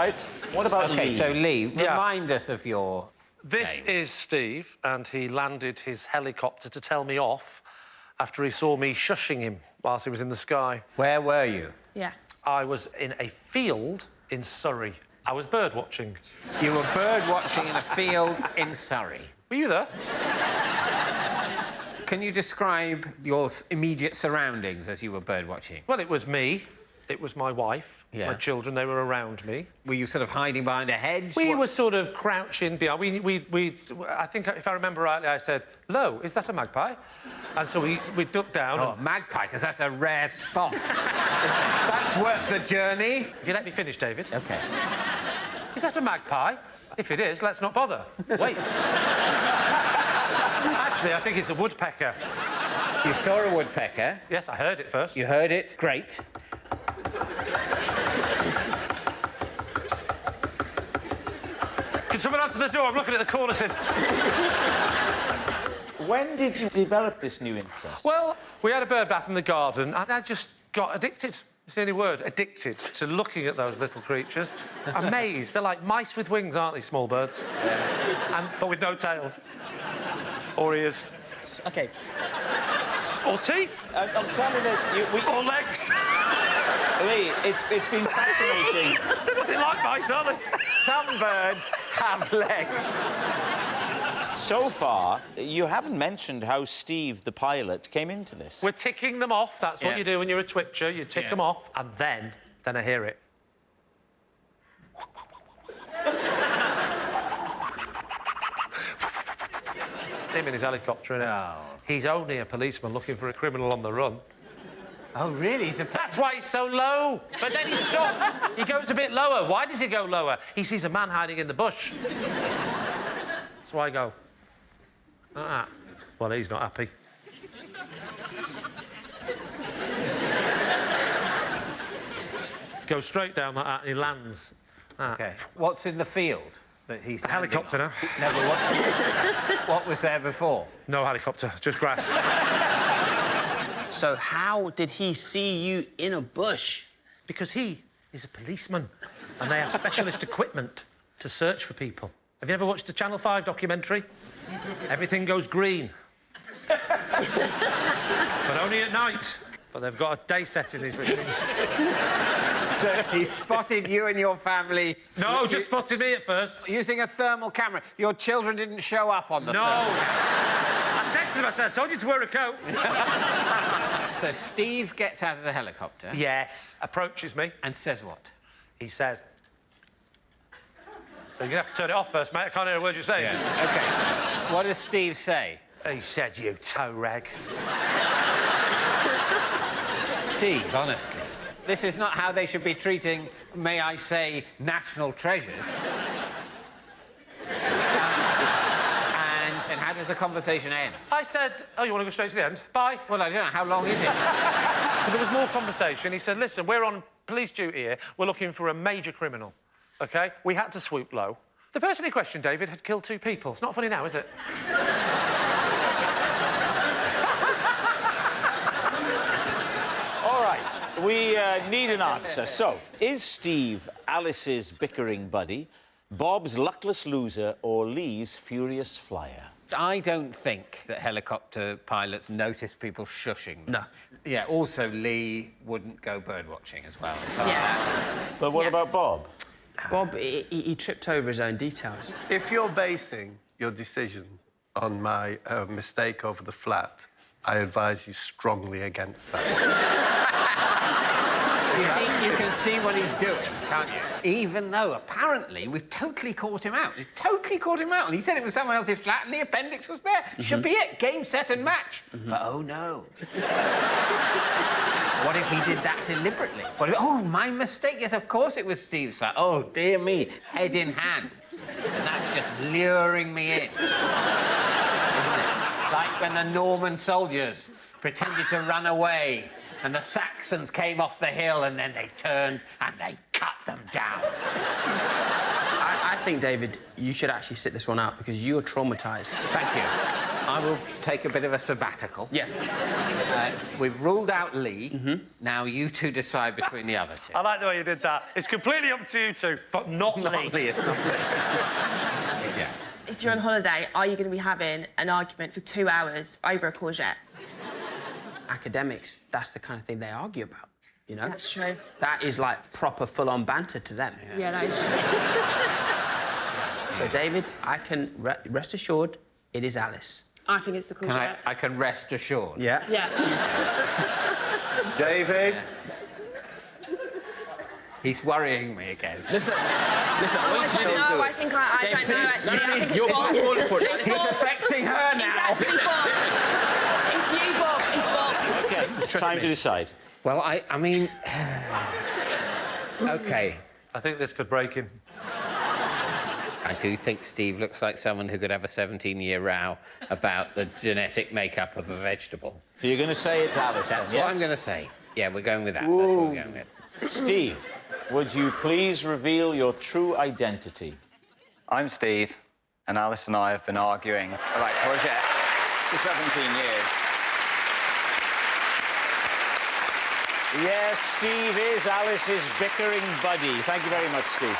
right. What about Lee? OK, so Lee, remind us of your This name. is Steve, and he landed his helicopter to tell me off after he saw me shushing him whilst he was in the sky. Where were you? Yeah. I was in a field in Surrey. I was bird watching. You were bird watching in a field in Surrey. Were you there? Can you describe your immediate surroundings as you were bird watching? Well, it was me. It was my wife, my children. They were around me. Were you sort of hiding behind a hedge? We were sort of crouching behind. I think, if I remember rightly, I said, "Lo, is that a magpie?" And so we ducked down. Oh, magpie, because that's a rare spot. That's worth the journey. If you let me finish, David. OK. Is that a magpie? If it is, let's not bother. Wait. Actually, I think it's a woodpecker. You saw a woodpecker. Yes, I heard it first. You heard it. Great. Can someone answer the door? I'm looking at the corner sim. When did you develop this new interest? Well, we had a bird bath in the garden, and I just got addicted. It's the only word, addicted to looking at those little creatures. Amazed. They're like mice with wings, aren't they, small birds? Yeah. But with no tails. Or ears. OK. Or teeth. I'm telling you, Or legs. Lee, it's been fascinating. They're nothing like mice, are they? Some birds have legs. So far, you haven't mentioned how Steve, the pilot, came into this. We're ticking them off. That's what you do when you're a twitcher. You tick them off, and then I hear it. Him in his helicopter, innit? Oh. He's only a policeman looking for a criminal on the run. Oh, really? That's why he's so low. But then he stops. He goes a bit lower. Why does he go lower? He sees a man hiding in the bush. So I go... Well, he's not happy. Goes straight down like that and he lands. OK. What's in the field that he's A helicopter now. No, but what was there before? No helicopter, just grass. So how did he see you in a bush? Because he is a policeman and they have specialist equipment to search for people. Have you ever watched the Channel 5 documentary? Everything goes green. But only at night. But they've got a day set in these machines. So he spotted you and your family... No, just spotted me at first. Using a thermal camera. Your children didn't show up on the No. thermal camera. I said to them, I told you to wear a coat. So Steve gets out of the helicopter... Yes. Approaches me. And says what? He says... So you're going to have to turn it off first, mate. I can't hear a word you're saying. Yeah. OK. What does Steve say? He said, you toe rag. Steve, honestly. This is not how they should be treating, may I say, national treasures. And how does the conversation end? I said, oh, you want to go straight to the end? Bye. Well, I don't know. How long is it? But there was more conversation. He said, listen, we're on police duty here. We're looking for a major criminal, OK? We had to swoop low. The person in question, David, had killed 2 people. It's not funny now, is it? All right, we need an answer. So, is Steve Alice's bickering buddy, Bob's luckless loser, or Lee's furious flyer? I don't think that helicopter pilots notice people shushing them. No. Yeah, also Lee wouldn't go bird watching as well. Yes. But what about Bob? Bob, he tripped over his own details. If you're basing your decision on my mistake over the flat, I advise you strongly against that. You can see what he's doing, can't you? Even though, apparently, we've totally caught him out. We've totally caught him out. And he said it was someone else's flat and the appendix was there. Should be it. Game, set and match. But, oh, no. What if he did that deliberately? What if, oh, my mistake. Yes, of course it was Steve's flat. Oh, dear me. Head in hands. And that's just luring me in. Isn't it? Like when the Norman soldiers pretended to run away and the Saxons came off the hill and then they turned and they cut them down. I think, David, you should actually sit this one out because you're traumatised. Thank you. I will take a bit of a sabbatical. Yeah. We've ruled out Lee. Now you two decide between the other two. I like the way you did that. It's completely up to you two, but not Lee. Lee, it's not Lee. Yeah. If you're on holiday, are you going to be having an argument for 2 hours over a courgette? Academics, that's the kind of thing they argue about, you know? That's true. That is like proper full-on banter to them. Yeah, that is true. So, David, I can rest assured it is Alice. I think it's the courgette. I can rest assured. Yeah? Yeah. David? He's worrying me again. Listen, I don't know. I think I don't know, actually. I think you're it's Bob. falling for it. It's He's Bob. affecting her It's now. actually Bob. It's you, Bob. It's Bob. OK, it's time to decide. Well, I mean... OK. I think this could break him. I do think Steve looks like someone who could have a 17-year row about the genetic makeup of a vegetable. So you're going to say it's Alice, That's then, what yes? I'm going to say. Yeah, we're going with that. That's what we're going with. Steve, would you please reveal your true identity? I'm Steve, and Alice and I have been arguing about courgettes for 17 years. Yes, Steve is Alice's bickering buddy. Thank you very much, Steve.